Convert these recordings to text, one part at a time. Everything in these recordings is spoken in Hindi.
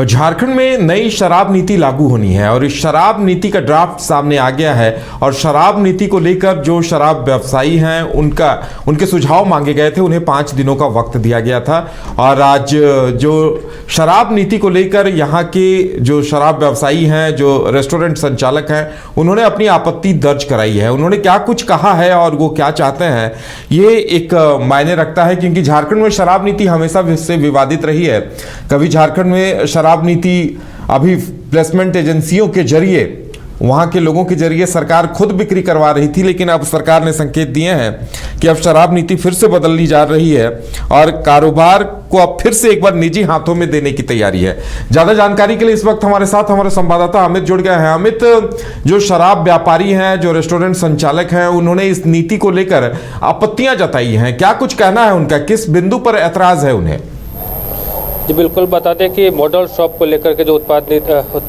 झारखंड में नई शराब नीति लागू होनी है और इस शराब नीति का ड्राफ्ट सामने आ गया है और शराब नीति को लेकर जो शराब व्यवसायी हैं उनके सुझाव मांगे गए थे। उन्हें 5 दिनों का वक्त दिया गया था और आज जो शराब नीति को लेकर यहाँ के जो शराब व्यवसायी हैं, जो रेस्टोरेंट संचालक हैं, उन्होंने अपनी आपत्ति दर्ज कराई है। उन्होंने क्या कुछ कहा है और वो क्या चाहते हैं, ये एक मायने रखता है, क्योंकि झारखंड में शराब नीति हमेशा से विवादित रही है। कभी झारखंड में शराब नीति अभी प्लेसमेंट एजेंसियों के जरिए, वहां के लोगों के जरिए सरकार खुद बिक्री करवा रही थी, लेकिन अब सरकार ने संकेत दिए हैं कि अब शराब नीति फिर से बदलनी जा रही है और कारोबार को अब फिर से एक बार निजी हाथों में देने की तैयारी है। ज्यादा जानकारी के लिए इस वक्त हमारे साथ हमारे संवाददाता अमित जुड़ गए हैं। अमित, जो शराब व्यापारी हैं, जो रेस्टोरेंट संचालक हैं, उन्होंने इस नीति को लेकर आपत्तियां जताई हैं, क्या कुछ कहना है उनका, किस बिंदु पर ऐतराज है उन्हें? जी बिल्कुल, बता दें कि मॉडल शॉप को लेकर के जो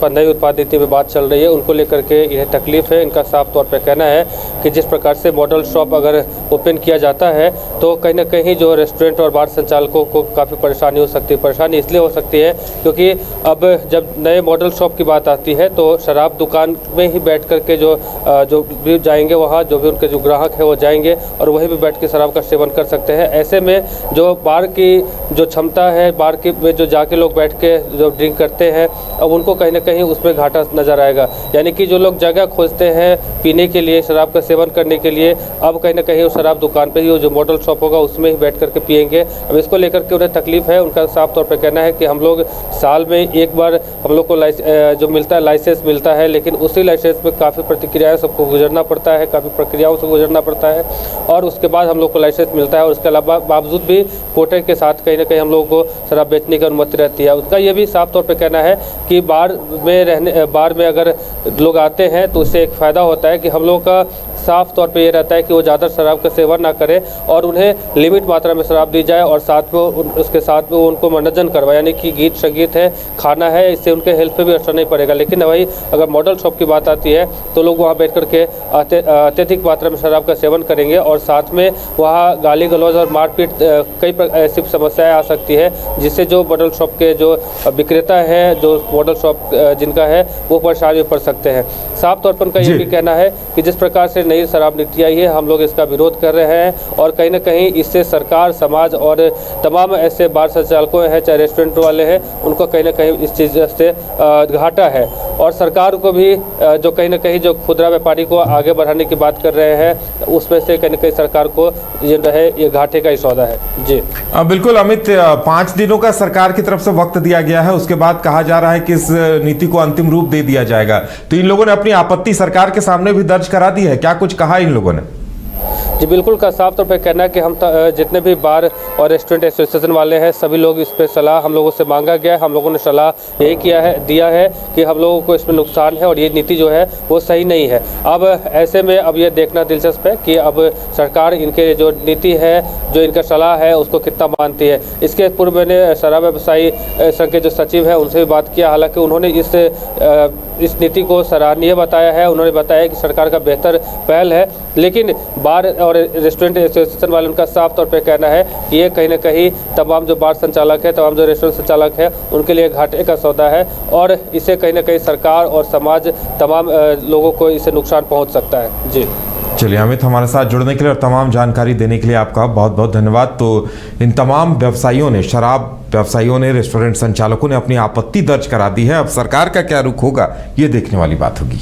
नई उत्पाद नीति में बात चल रही है, उनको लेकर के इन्हें तकलीफ है। इनका साफ तौर पे कहना है कि जिस प्रकार से मॉडल शॉप अगर ओपन किया जाता है तो कहीं ना कहीं जो रेस्टोरेंट और बार संचालकों को काफ़ी परेशानी हो सकती है। परेशानी इसलिए हो सकती है क्योंकि अब जब नए मॉडल शॉप की बात आती है तो शराब दुकान में ही बैठ कर के जो भी जाएंगे, वहाँ जो भी उनके जो ग्राहक है वो जाएंगे और वहीं भी बैठ के शराब का सेवन कर सकते हैं। ऐसे में जो बार की जो क्षमता है, बार की जो जाके लोग बैठ के जो ड्रिंक करते हैं, अब उनको कहीं ना कहीं उसमें घाटा नज़र आएगा। यानी कि जो लोग जगह खोजते हैं पीने के लिए, शराब का सेवन करने के लिए, अब कहीं ना कहीं उस शराब दुकान पे ही जो मॉडल शॉप होगा उसमें ही बैठ करके पिएंगे। अब इसको लेकर के उन्हें तकलीफ है। उनका साफ तौर पे कहना है कि हम लोग साल में एक बार हम लोग को जो मिलता है, लाइसेंस मिलता है, लेकिन उसी लाइसेंस में काफ़ी प्रतिक्रियाएँ सबको गुजरना पड़ता है, काफ़ी प्रक्रियाओं से गुजरना पड़ता है और उसके बाद हम लोग को लाइसेंस मिलता है। और उसके अलावा बावजूद भी कोटे के साथ कहीं ना कहीं हम लोगों को शराब बेचने की अनुमति रहती है। उसका ये भी साफ तौर पे कहना है कि बार में अगर लोग आते हैं तो उससे एक फ़ायदा होता है कि हम लोगों का साफ तौर पे ये रहता है कि वो ज़्यादा शराब का सेवन ना करें और उन्हें लिमिट मात्रा में शराब दी जाए और साथ में उसके साथ में उनको मनोरंजन करवाए, यानी कि गीत संगीत है, खाना है, इससे उनके हेल्थ पे भी असर नहीं पड़ेगा। लेकिन वही अगर मॉडल शॉप की बात आती है तो लोग वहाँ बैठ करके अत्यधिक मात्रा में शराब का सेवन करेंगे और साथ में वहाँ गाली गलौज और मारपीट कई ऐसी समस्याएँ आ सकती है, जिससे जो मॉडल शॉप के जो विक्रेता हैं, जो मॉडल शॉप जिनका है, वो परेशानी में पड़ सकते हैं। साफ तौर पर उनका ये भी कहना है कि जिस प्रकार से नई शराब नीति आई है, हम लोग इसका विरोध कर रहे हैं और कहीं ना कहीं इससे सरकार, समाज और तमाम ऐसे बार संचालकों हैं, चाहे रेस्टोरेंट वाले हैं, उनको कहीं ना कहीं इस चीज़ से घाटा है। और सरकार को भी जो कहीं ना कहीं जो खुदरा व्यापारी को आगे बढ़ाने की बात कर रहे हैं, उसमें से कहीं ना कहीं सरकार को ये घाटे का ही सौदा है। जी बिल्कुल अमित, 5 दिनों का सरकार की तरफ से वक्त दिया गया है, उसके बाद कहा जा रहा है कि इस नीति को अंतिम रूप दे दिया जाएगा। तो इन लोगों ने अपनी आपत्ति सरकार के सामने भी दर्ज करा दी है, क्या कुछ कहा इन लोगों ने? जी बिल्कुल, का साफ तौर पे कहना है कि हम जितने भी बार और रेस्टोरेंट एसोसिएशन वाले हैं, सभी लोग इस पे सलाह हम लोगों से मांगा गया है। हम लोगों ने सलाह यही दिया है कि हम लोगों को इसमें नुकसान है और ये नीति जो है वो सही नहीं है। अब ऐसे में अब ये देखना दिलचस्प है कि अब सरकार इनके जो नीति है, जो इनका सलाह है, उसको कितना मानती है। इसके पूर्व मैंने शराब व्यवसायी संघ के जो सचिव हैं उनसे भी बात किया, हालांकि उन्होंने इस नीति को सराहनीय बताया है। उन्होंने बताया कि सरकार का बेहतर पहल है, लेकिन बार और रेस्टोरेंट एसोसिएशन वाले उनका साफ तौर पे कहना है कि ये कहीं ना कहीं तमाम जो बार संचालक है, तमाम जो रेस्टोरेंट संचालक है, उनके लिए घाटे का सौदा है और इससे कहीं ना कहीं सरकार और समाज, तमाम लोगों को इससे नुकसान पहुंच सकता है। जी चलिए अमित, हमारे साथ जुड़ने के लिए और तमाम जानकारी देने के लिए आपका बहुत बहुत धन्यवाद। तो इन तमाम व्यवसायियों ने, शराब व्यवसायियों ने, रेस्टोरेंट संचालकों ने अपनी आपत्ति दर्ज करा दी है। अब सरकार का क्या रुख होगा, ये देखने वाली बात होगी।